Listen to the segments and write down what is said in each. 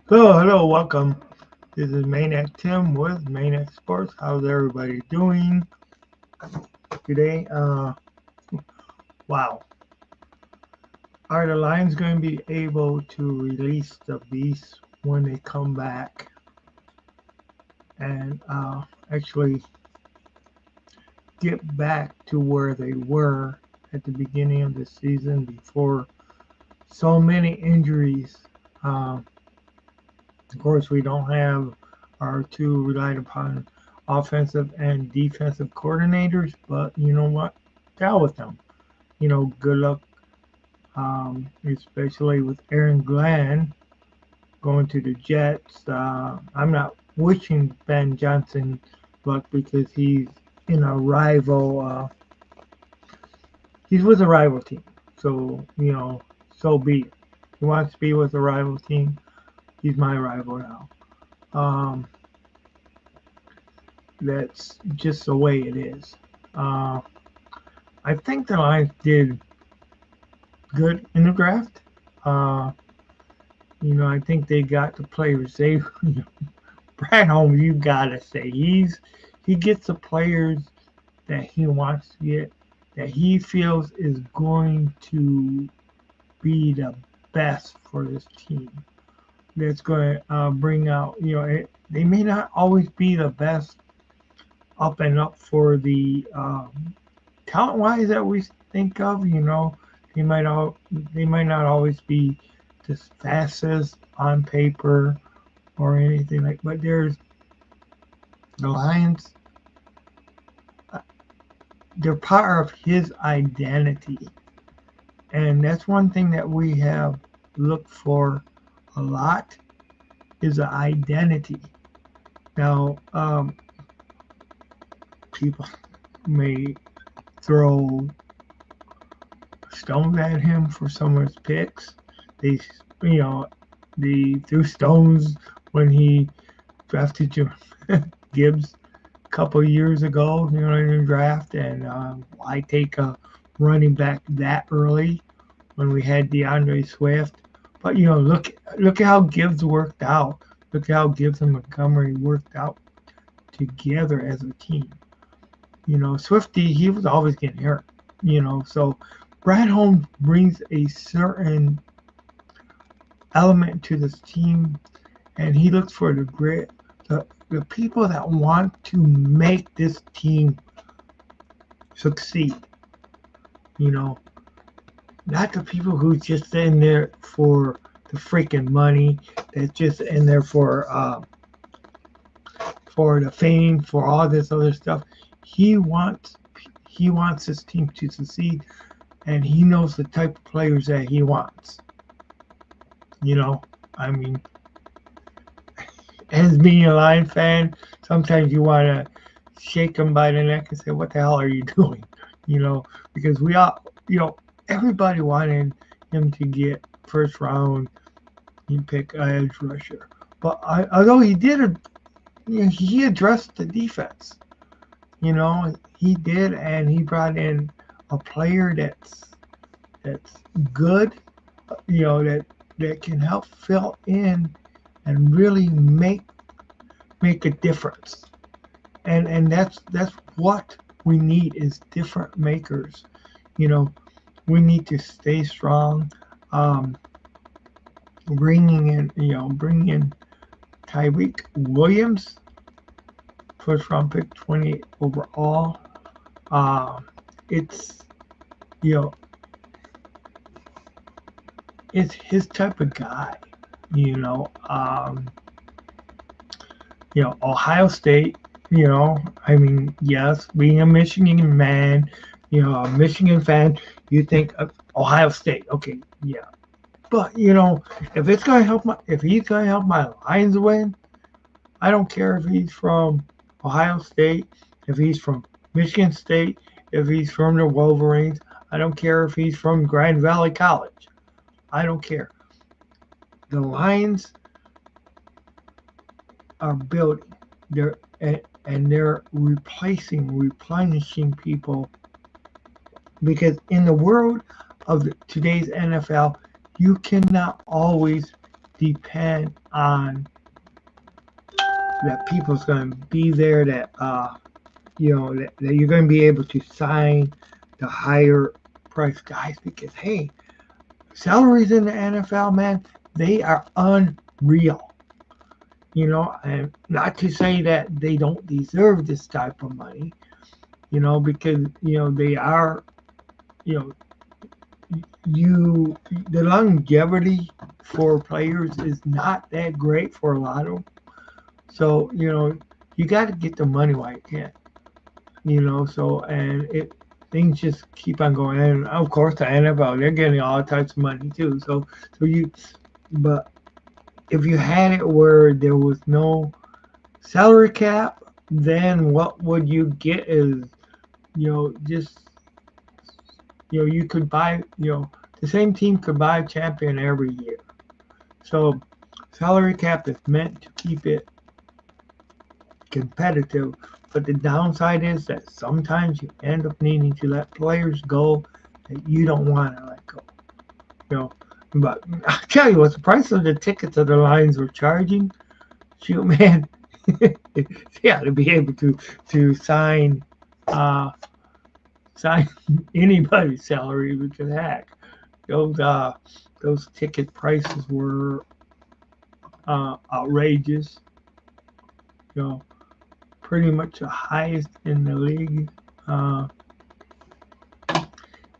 Hello, welcome. This is Maniac Tim with Maniac Sports. How's everybody doing today? Wow. Are the Lions going to be able to release the beast when they come back and actually get back to where they were at the beginning of the season before so many injuries? Uh, of course, we don't have our two relied upon offensive and defensive coordinators, but you know what? Deal with them. Good luck, especially with Aaron Glenn going to the Jets. I'm not wishing Ben Johnson luck because in a rival. He's with a rival team, so so be it. He wants to be with a rival team. He's my rival now. Um, that's just the way it is. Uh, I think the Lions did good in the draft. Uh, I think they got the players. Brad Holmes, you gotta say he gets the players that he wants to get, that he feels is going to be the best for this team. That's going to bring out. They may not always be the best up and up for the talent wise that we think of. They might all they might not always be the fastest on paper or anything like. But there's the Lions. uh, They're part of his identity, and that's one thing that we have looked for a lot is an identity. Now, people may throw stones at him for some of his picks. They, you know, they threw stones when he drafted Gibbs a couple of years ago, in the draft, and why take a running back that early when we had DeAndre Swift? But look at how Gibbs worked out. Look at how Gibbs and Montgomery worked out together as a team. Swifty, he was always getting hurt. So Brad Holmes brings a certain element to this team, and he looks for the grit, the people that want to make this team succeed. You know, Not the people who's just in there for the freaking money, that's just in there for the fame, for all this other stuff. He wants he wants his team to succeed, and he knows the type of players that he wants. You know, I mean, as being a Lion fan, sometimes you want to shake him by the neck and say, "What the hell are you doing?" Because we all, everybody wanted him to get first round. He pick a edge rusher, but although he did, he addressed the defense. He did, and he brought in a player that's good. That can help fill in and really make a difference. And that's what we need is different makers. You know, we need to stay strong. Um, bringing in Tyreek Williams, first round pick, 28 overall. It's you know it's his type of guy. You know, um, Ohio State. I mean, yes, being a Michigan man, a Michigan fan, you think of Ohio State. Okay, yeah, but if he's gonna help my Lions win, I don't care if he's from Ohio State, if he's from Michigan State, if he's from the Wolverines. I don't care if he's from Grand Valley College. I don't care. The Lions are building. They're replenishing people because in the world of today's NFL, you cannot always depend on that people's going to be there, that that you're going to be able to sign the higher price guys, because hey, salaries in the NFL, man, they are unreal. And not to say that they don't deserve this type of money, because they are, you know, the longevity for players is not that great for a lot of them. So you got to get the money while you can. So and it things just keep on going. And of course, the NFL, they're getting all types of money too. But if you had it where there was no salary cap, then what would you get is just you could buy the same team could buy a champion every year. So salary cap is meant to keep it competitive, but the downside is that sometimes you end up needing to let players go that you don't want to let go. You know, but I tell you what, the price of the tickets that the Lions were charging, shoot, man, yeah, to be able to uh, sign anybody's salary, because heck, those ticket prices were outrageous. You know, pretty much the highest in the league. Uh,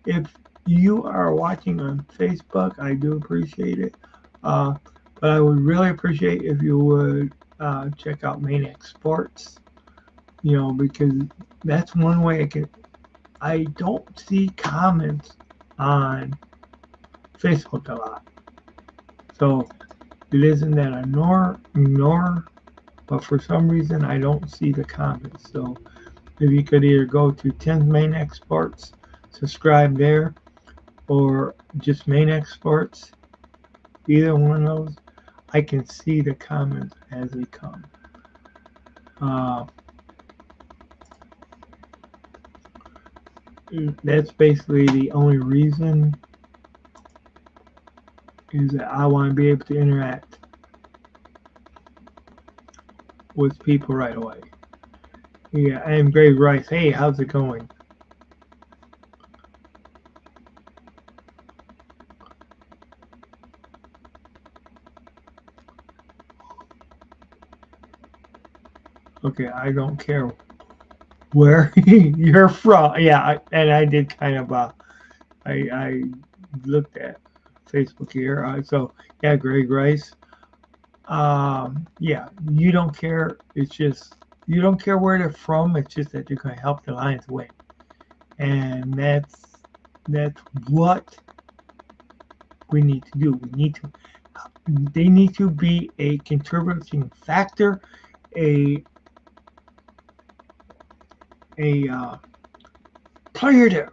if you are watching on Facebook, I do appreciate it. Uh, but I would really appreciate if you would check out Maniac Sports. Because that's one way I don't see comments on Facebook a lot. So it isn't that I ignore, but for some reason I don't see the comments. So if you could either go to 10 Maniac Sports, subscribe there, or just Maniac Sports, either one of those, I can see the comments as they come. That's basically the only reason, is that I want to be able to interact with people right away. Yeah, and Greg Rice, hey, how's it going? Okay, I don't care where you're from. Yeah, and I did kind of I looked at Facebook here. So yeah, Greg Rice. Yeah, you don't care. It's just you don't care where they're from. It's just that you're going to help the Lions win, and that's what we need to do. They need to be a contributing factor, a player that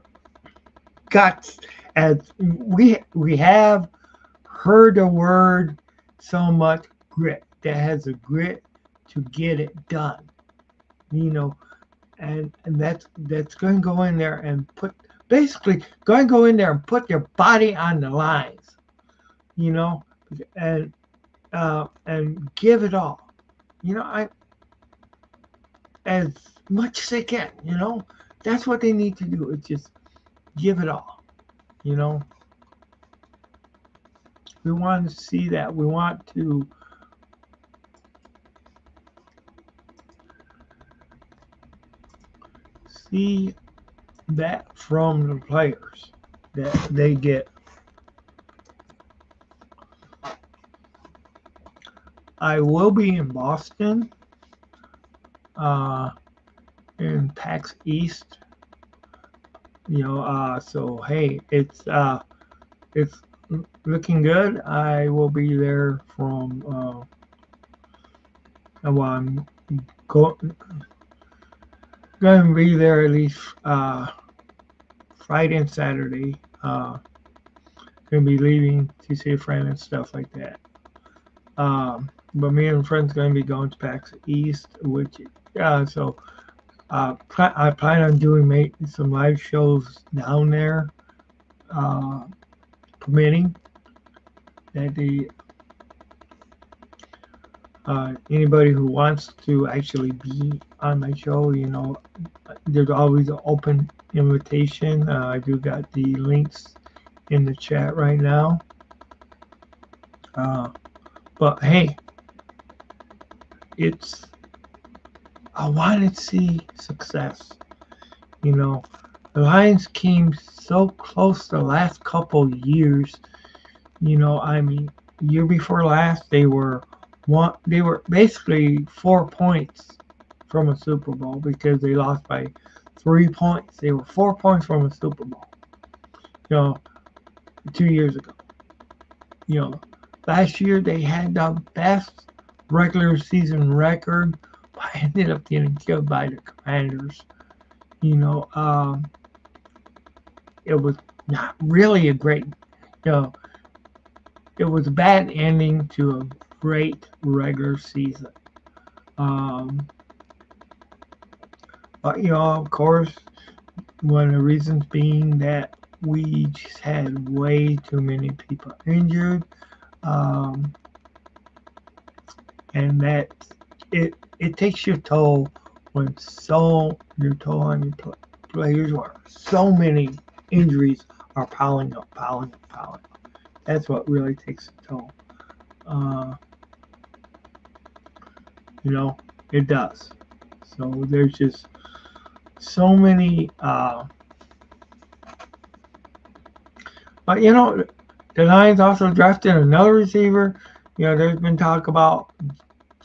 got, as we have heard the word so much, grit, that has a grit to get it done. And that's going to go in there and basically going to go in there and put your body on the lines, and give it all. I as much as they can. That's what they need to do. It's just give it all. We want to see that. We want to see that from the players, that they get. I will be in Boston, in PAX East. So hey, it's looking good. I will be there from well, I'm going to be there at least Friday and Saturday. Going to be leaving to see a friend and stuff like that. But me and friends going to be going to PAX East, which so I plan on doing some live shows down there, permitting that Anybody who wants to actually be on my show, there's always an open invitation. I do got the links in the chat right now. But hey, I want to see success. The Lions came so close the last couple years. I mean, year before last they were basically 4 points from a Super Bowl because they lost by 3 points. They were 4 points from a Super Bowl. You know, 2 years ago. You know, last year they had the best regular season record, but ended up getting killed by the Commanders. You know, it was not really a great. You know, it was a bad ending to a great regular season. Um, but of course, one of the reasons being that we just had way too many people injured, um, and that it takes your toll when your toll on your players are so many injuries are piling up, piling up, piling up. That's what really takes a toll. Uh, it does. So there's just so many. But the Lions also drafted another receiver. There's been talk about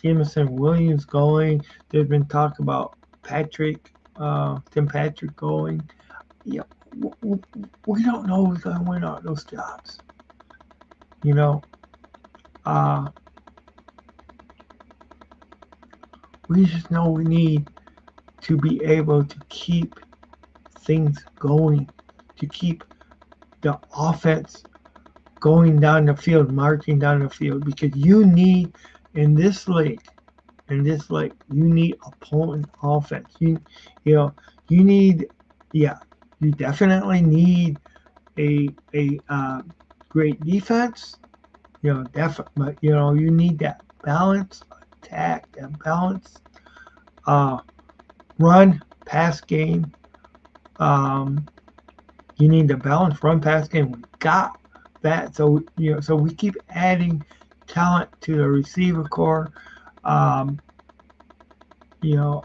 Jameson Williams going. There's been talk about Tim Patrick going. Yeah, we don't know who's going to win all those jobs. Uh, we just know we need to be able to keep things going, to keep the offense going down the field, marching down the field, because you need in this league, you need a potent offense. You need, you definitely need a great defense. Definitely, but you need that balance attack, that balance uh, run pass game. Um, you need the balanced run pass game. We got that. So so we keep adding talent to the receiver core. Um, you know,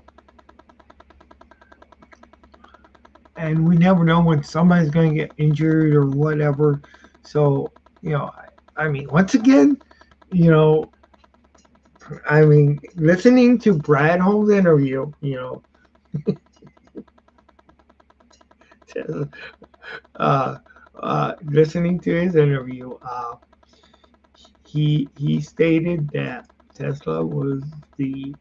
and we never know when somebody's going to get injured or whatever. So I mean, once again, you know, listening to Brad Holmes' interview, uh, listening to his interview, he stated that Tesla was the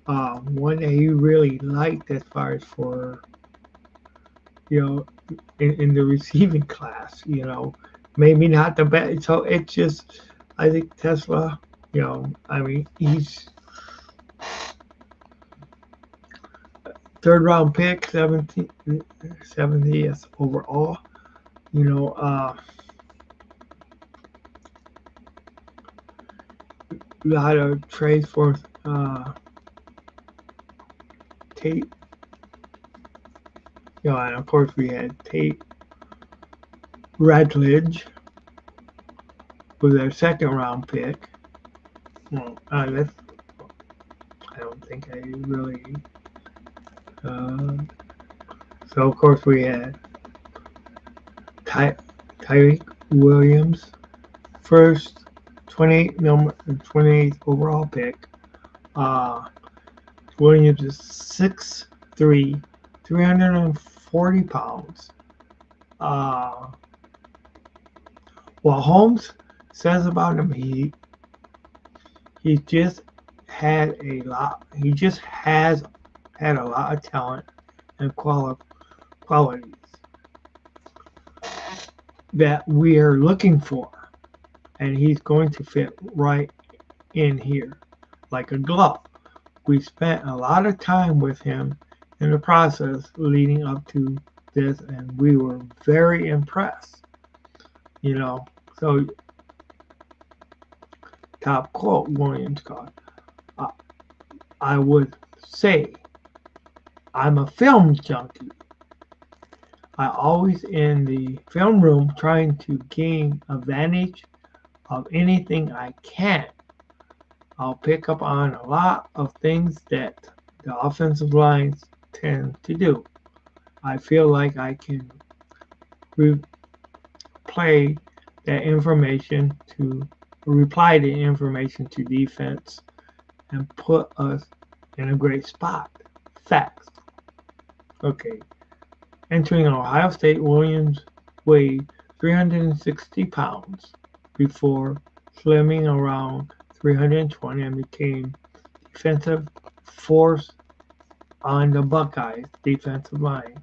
one that he really liked as far as for in the receiving class. Maybe not the best. So it's just I think Tesla. He's third round pick, 70th overall. You know, a lot of trades for Tate. And of course we had Tate Radledge was our second round pick. Well, I don't think I really. So of course we had Tyreek Williams, first 28th overall pick. Williams is 6'3", 340 pounds. What Holmes says about him, he just had a lot. He just has had a lot of talent and qualities that we are looking for, and he's going to fit right in here like a glove. We spent a lot of time with him in the process leading up to this, and we were very impressed. So top quote Williams got. Uh, I would say I'm a film junkie. I always in the film room trying to gain advantage of anything I can. I'll pick up on a lot of things that the offensive lines tend to do. I feel like I can replay that information to reply the information to defense and put us in a great spot. Facts. Okay. Entering Ohio State, Williams weighed 360 pounds before slimming around 320 and became defensive force on the Buckeyes defensive line,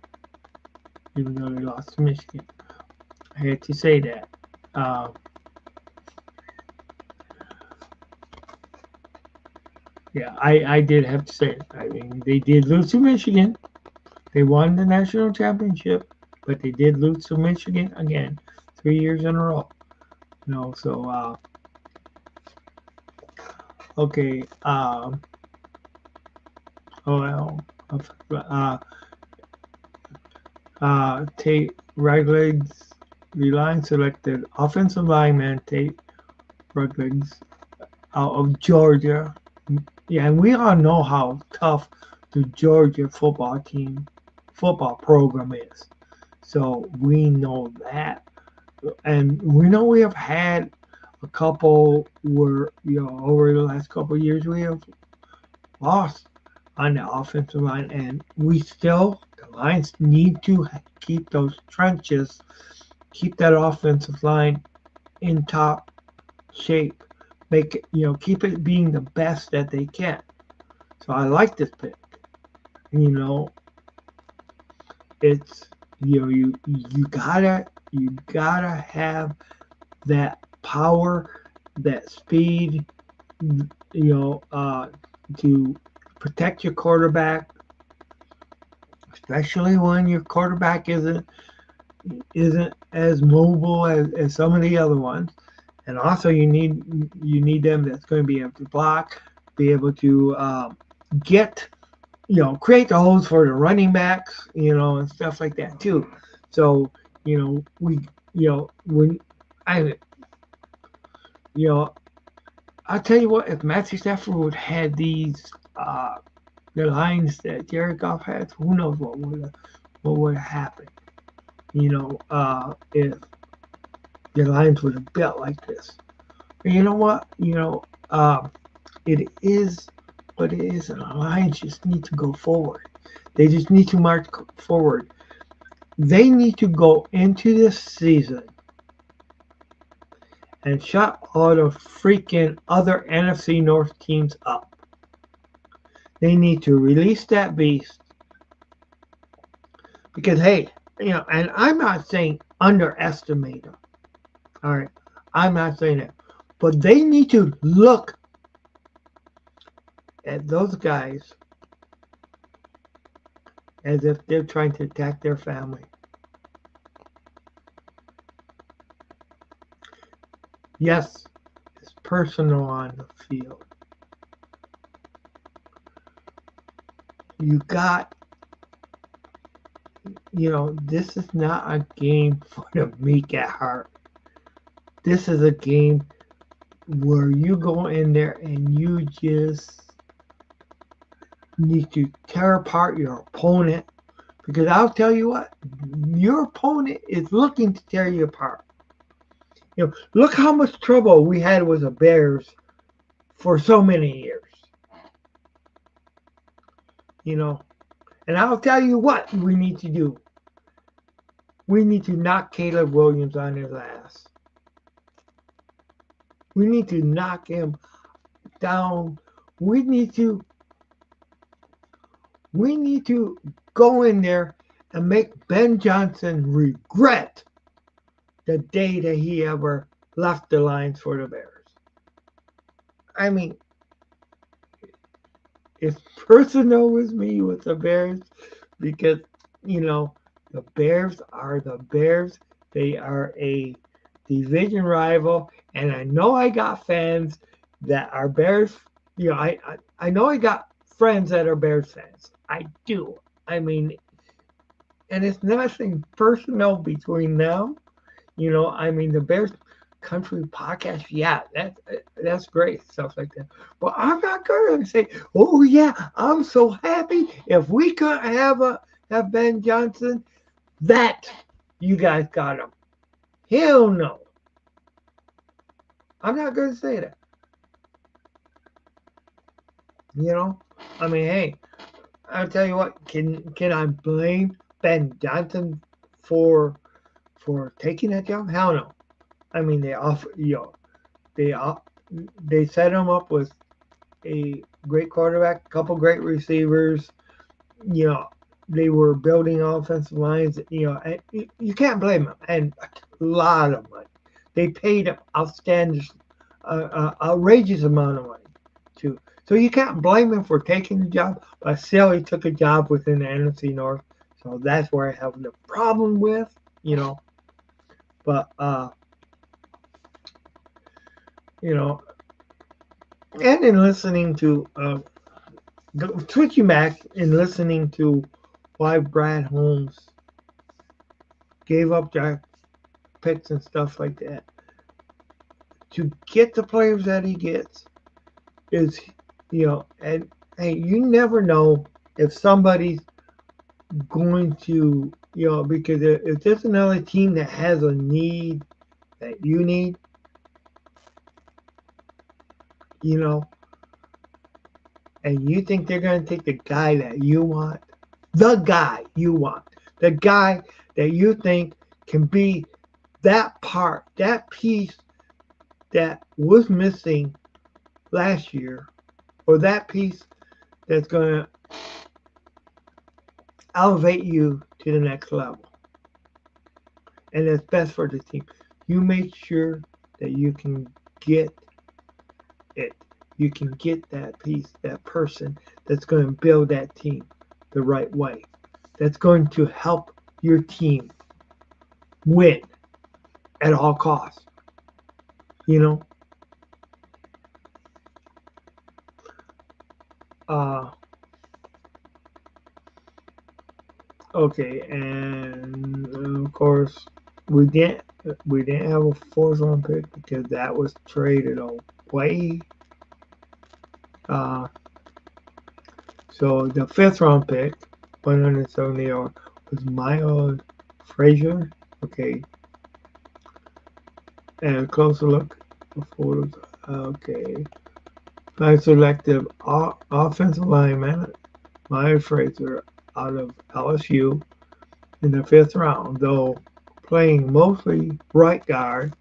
even though they lost to Michigan. I had to say that. Yeah, I did have to say it. I mean, they did lose to Michigan. They won the national championship, but they did lose to Michigan again, 3 years in a row. So okay. Oh well. Tate Raglegs, the line selected offensive lineman Tate Raglegs out of Georgia. Yeah, and we all know how tough the Georgia football program is. So we know that. And we know we have had a couple where, over the last couple of years, we have lost on the offensive line. And the Lions need to keep those trenches, keep that offensive line in top shape. Make it, keep it being the best that they can. So I like this pick. It's you gotta have that power, that speed, to protect your quarterback, especially when your quarterback isn't as mobile as some of the other ones. And also you need them that's going to be able to block, be able to get, create the holes for the running backs, and stuff like that too. So, when I, I'll tell you what, if Matthew Stafford would had the lines that Jared Goff has, who knows what would happen. If the Lions would have built like this. And you know what? It is what it is, and the Lions just need to go forward. They just need to march forward. They need to go into this season and shut all the freaking other NFC North teams up. They need to release that beast. Because, hey, and I'm not saying underestimate them. All right, I'm not saying that. But they need to look at those guys as if they're trying to attack their family. Yes, it's personal on the field. You got, this is not a game for the meek at heart. This is a game where you go in there and you just need to tear apart your opponent, because I'll tell you what, your opponent is looking to tear you apart. Look how much trouble we had with the Bears for so many years. And I'll tell you what we need to do. We need to knock Caleb Williams on his ass. We need to knock him down. We need to go in there and make Ben Johnson regret the day that he ever left the Lions for the Bears. I mean, it's personal with me with the Bears because, the Bears are the Bears. They are a division rival, and I know I got fans that are Bears. I know I got friends that are Bears fans. I do. I mean, and it's nothing personal between them. I mean, the Bears Country podcast, yeah, that's great, stuff like that. But I'm not gonna say, oh yeah, I'm so happy if we could have Ben Johnson, that you guys got him. Hell no. I'm not gonna say that. I mean, hey, I'll tell you what. Can I blame Ben Johnson for taking that job? Hell no. I mean, they offer they they set him up with a great quarterback, a couple great receivers. You know, they were building offensive lines. And you can't blame them. And a lot of money. They paid him outstanding, outrageous amount of money too. So you can't blame him for taking the job, but still he took a job within the NFC North. So that's where I have the problem with. But you know, and in listening to switching back and listening to why Brad Holmes gave up draft picks and stuff like that to get the players that he gets is, and hey, you never know if somebody's going to, because if there's another team that has a need that you need, and you think they're going to take the guy that you want, the guy you want, the guy that you think can be that part, that piece that was missing last year, or that piece that's going to elevate you to the next level. And it's best for the team. You make sure that you can get it. You can get that piece, that person that's going to build that team the right way. That's going to help your team win at all costs. Uh, okay, and of course we didn't have a fourth round pick because that was traded away. So the fifth round pick, 170 was Miles Frazier. Okay, and a closer look before. Okay, I selected offensive lineman Miles Frazier out of LSU in the fifth round, though playing mostly right guard.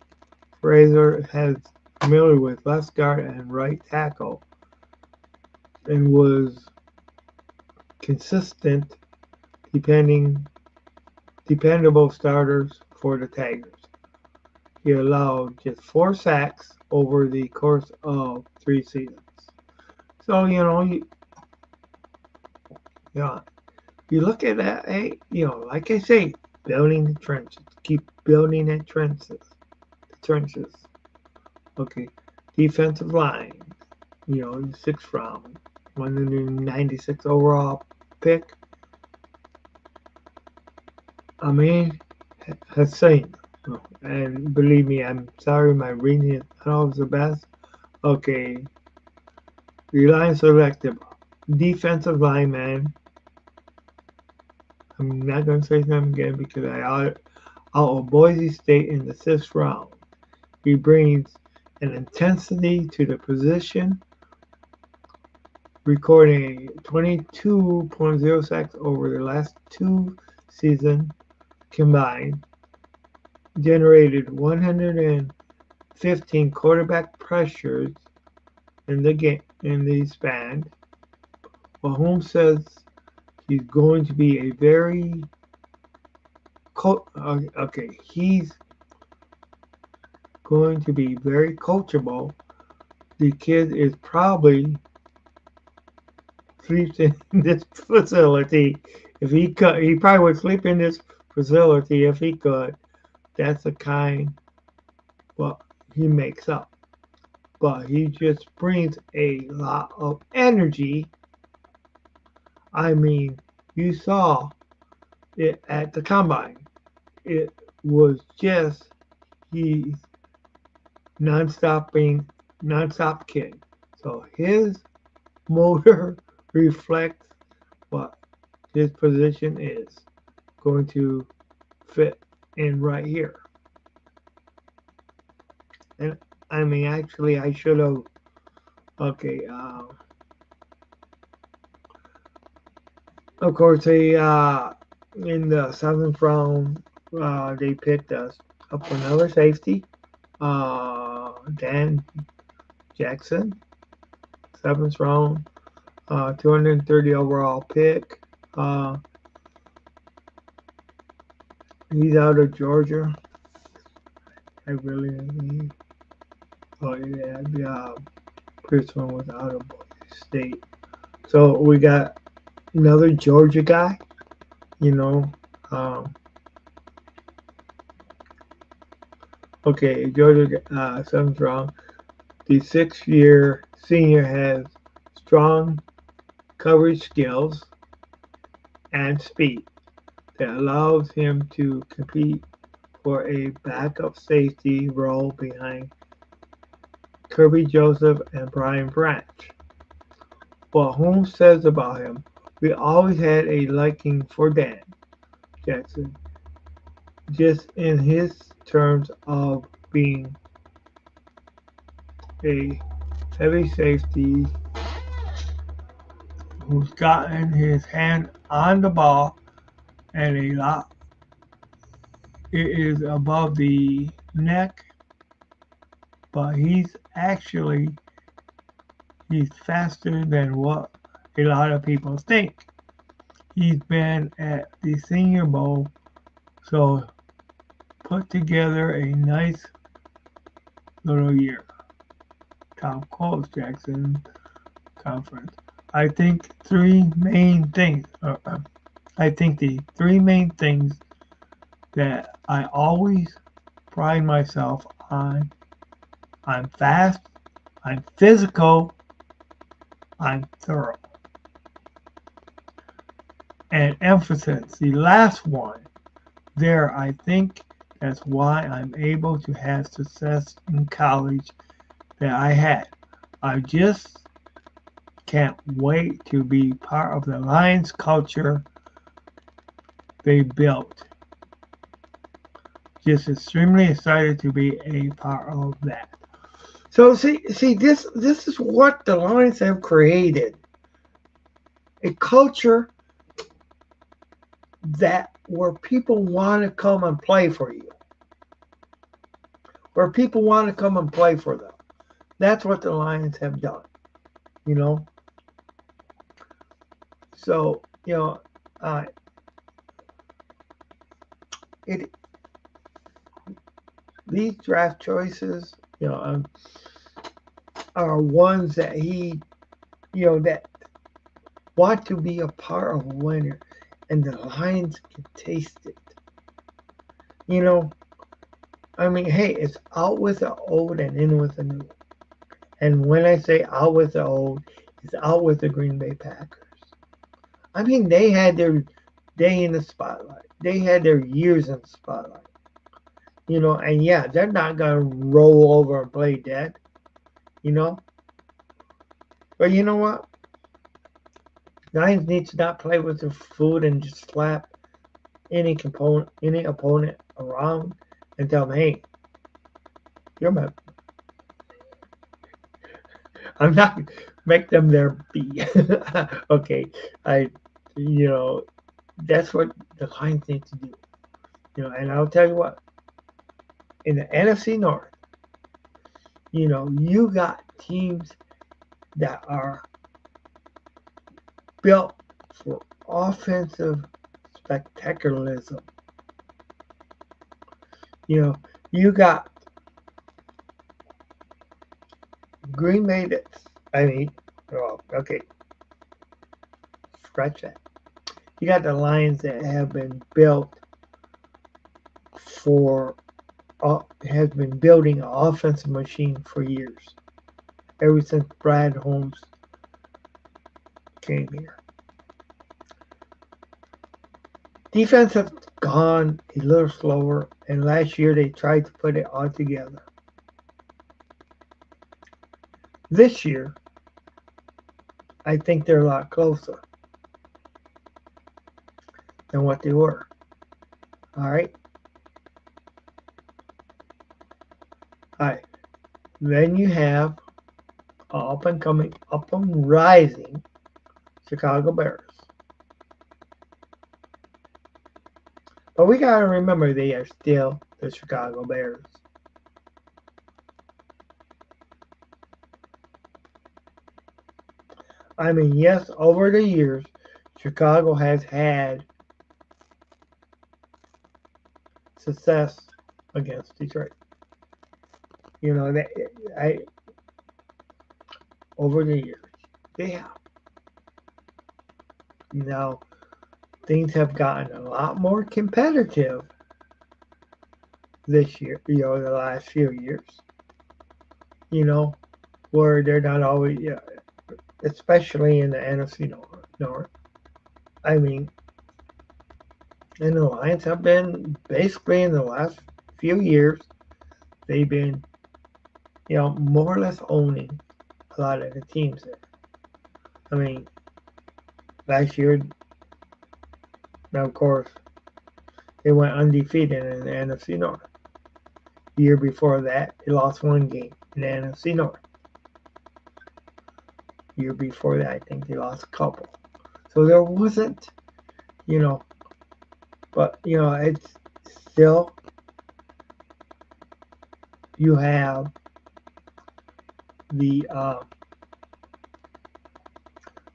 Frazier has familiar with left guard and right tackle, and was consistent, dependable starters for the Tigers. He allowed just 4 sacks over the course of 3 seasons. So you look at that. Hey, like I say, building the trenches. Keep building the trenches. Okay, defensive line. In the 6th round, 196 overall pick. Amin Hussein. And believe me, I'm sorry, my reading is not always the best. Okay. Reliance selective. Defensive lineman. I'm not going to say his name again because out of Boise State in the 6th round. He brings an intensity to the position, recording 22.0 sacks over the last 2 seasons combined, generated 115 quarterback pressures in the span. Well, Holmes says he's going to be a very he's going to be very coachable. The kid is probably sleeps in this facility. If he could, he probably would sleep in this facility if he could. That's the kind he makes up. but he just brings a lot of energy. I mean, you saw it at the combine. It was just he's non-stop kid. So his motor reflects what his position is going to fit in right here. And I mean, actually, I should have. Okay. Of course, they in the seventh round, they picked us up another safety, Dan Jackson, seventh round, 230 overall pick. Uh, he's out of Georgia. I really, oh yeah, the first one was out of Boise State. So we got another Georgia guy, you know. Um, okay, Georgia, seventh round. The 6-year senior has strong coverage skills and speed that allows him to compete for a backup safety role behind Kirby Joseph and Brian Branch. What Holmes says about him, we always had a liking for Dan Jackson, just in his terms of being a heavy safety who's gotten his hand on the ball and a lot. It is above the neck, but he's faster than what a lot of people think. He's been at the Senior Bowl, so put together a nice little year. Top quotes Jackson conference. I think three main things. I think the three main things that I always pride myself on. I'm fast, I'm physical, I'm thorough. And emphasis, the last one, there I think that's why I'm able to have success in college that I had. I just can't wait to be part of the Lions culture they built. Just extremely excited to be a part of that. So see, this is what the Lions have created. A culture that where people want to come and play for you. Where people want to come and play for them. That's what the Lions have done. You know? So, it these draft choices, are ones that that want to be a part of a winner, and the Lions can taste it. I mean, hey, it's out with the old and in with the new. And when I say out with the old, it's out with the Green Bay Packers. I mean, they had their day in the spotlight. They had their years in the spotlight. And yeah, they're not going to roll over and play dead, you know. But you know what? Lions need to not play with their food and just slap any opponent around and tell them, hey, you're my. I'm not make them their B. Okay, that's what the Lions need to do. And I'll tell you what, in the NFC North, you got teams that are built for offensive spectacularism. You got Green Bay. Okay, scratch that. You got the Lions that have been built has been building an offensive machine for years. ever since Brad Holmes came here. Defense has gone a little slower, and last year they tried to put it all together. This year, I think they're a lot closer than what they were. All right. All right. Then you have up and coming, up and rising Chicago Bears. But we got to remember they are still the Chicago Bears. I mean, yes, over the years, Chicago has had success against Detroit. You know, over the years, they have. Now, things have gotten a lot more competitive this year, the last few years. Where they're not always, especially in the NFC North. I mean, and the Lions have been basically in the last few years, they've been, more or less owning a lot of the teams there. I mean, last year, now of course, they went undefeated in the NFC North. The year before that, they lost one game in the NFC North. The year before that, I think they lost a couple. So there wasn't, but it's still, you have the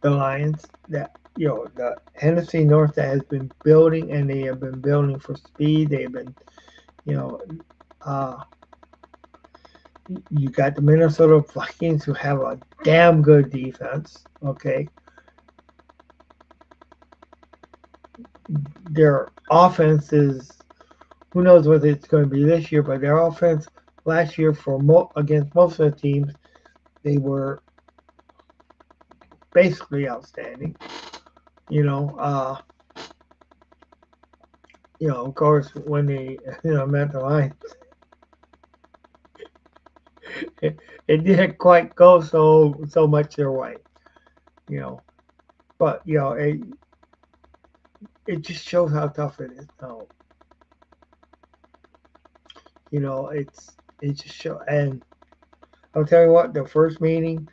Lions that the NFC North that has been building, and they have been building for speed. They've been, uh, you got the Minnesota Vikings who have a damn good defense. Okay, their offense is, who knows what it's going to be this year, but their offense last year against most of the teams, they were basically outstanding. Of course, when they met the Lions, it didn't quite go so much their way. But it just shows how tough it is now. It just show, and I'll tell you what, the first meeting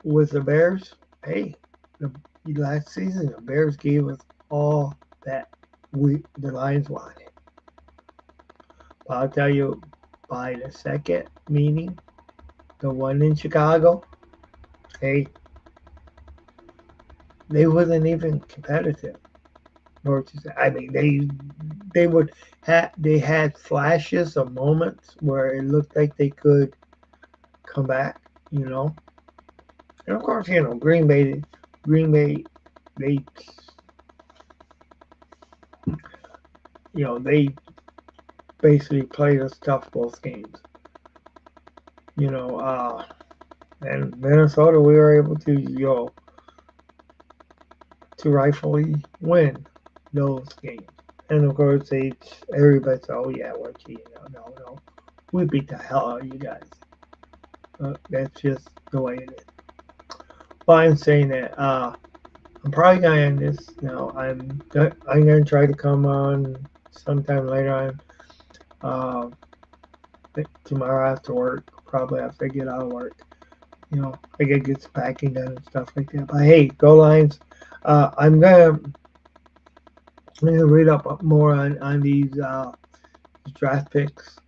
with the Bears, hey, the last season the Bears gave us all that the Lions wanted. But I'll tell you, by the second meeting, the one in Chicago, hey, they wasn't even competitive. I mean, they had flashes of moments where it looked like they could come back, and of course, Green Bay, they, they basically played us tough both games, and Minnesota, we were able to, to rightfully win those games. And of course, everybody said, "Oh yeah, we're cheating." No, we beat the hell out of you guys. That's just the way it is. Well, I'm saying that I'm probably gonna end this now. I'm gonna try to come on sometime later on. Uh, Tomorrow after work, probably after I get out of work. I gotta get some packing done and stuff like that. But hey, go Lions! I'm gonna read up more on these draft picks.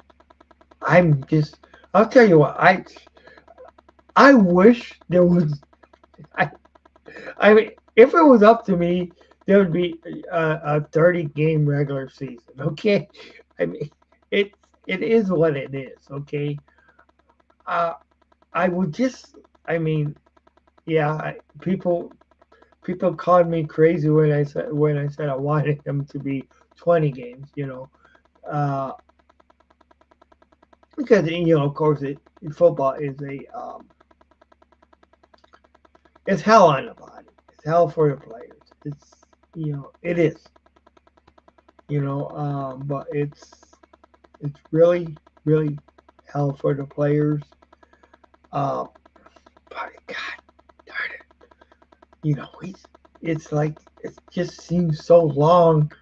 I'll tell you what, I wish there was. I mean, if it was up to me, there would be a 30-game regular season. Okay, I mean, it is what it is. Okay, I would just. I mean, yeah, people called me crazy when I said I wanted them to be 20 games. Because of course, football is a it's hell on the body. It's hell for the players. It's, it is. But it's really, really hell for the players. Uh, but God darn it, it's like it just seems so long.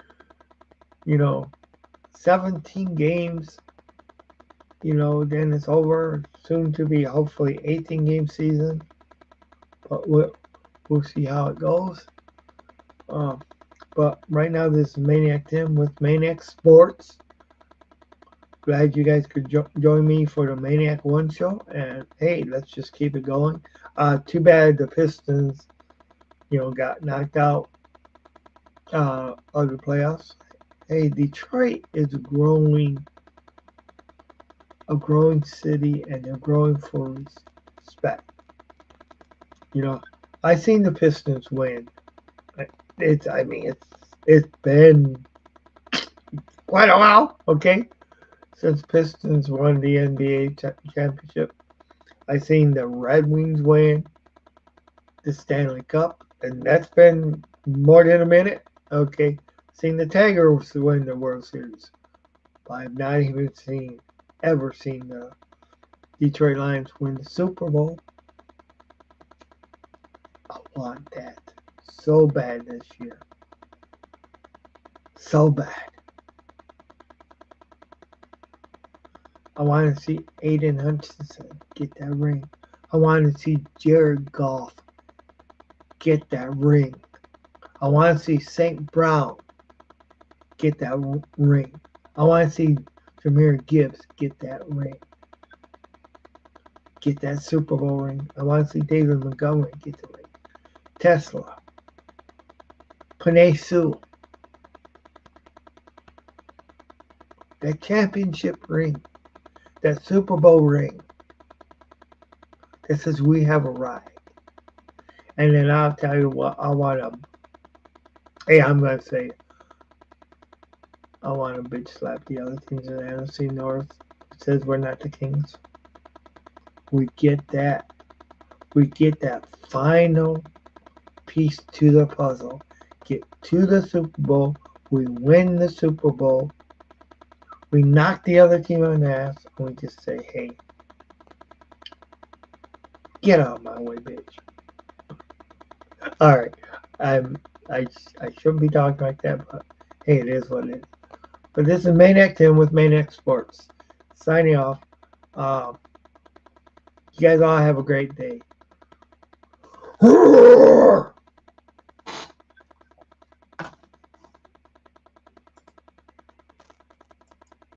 You know, 17 games. Then it's over. Soon to be hopefully 18 game season. But we'll see how it goes. Um, but right now, this is Maniac Tim with Maniac Sports. Glad you guys could join me for the Maniac One show. And hey, let's just keep it going. Too bad the Pistons, got knocked out of the playoffs. Hey, Detroit is a growing city, and they're growing for respect. I seen the Pistons win. It's been quite a while, okay, since Pistons won the NBA championship. I seen the Red Wings win the Stanley Cup, and that's been more than a minute. Okay, seen the Tigers win the World Series, but I've not even ever seen the Detroit Lions win the Super Bowl. I want that so bad this year, so bad. I want to see Aiden Hutchinson get that ring. I want to see Jared Goff get that ring. I want to see St. Brown get that ring. I want to see Jahmyr Gibbs get that ring. Get that Super Bowl ring. I want to see David Montgomery get the ring. Tesla. Panay Sue. That championship ring. That Super Bowl ring. That says we have arrived. And then I'll tell you what, I'm going to say, I want to bitch slap the other teams in the NFC North. It says we're not the Kings. We get that. We get that final piece to the puzzle. Get to the Super Bowl. We win the Super Bowl. We knock the other team on the ass, and we just say, hey, get out of my way, bitch. All right. I shouldn't be talking like that, but hey, it is what it is. But this is Maniac Tim with Maniac Sports. Signing off. You guys all have a great day.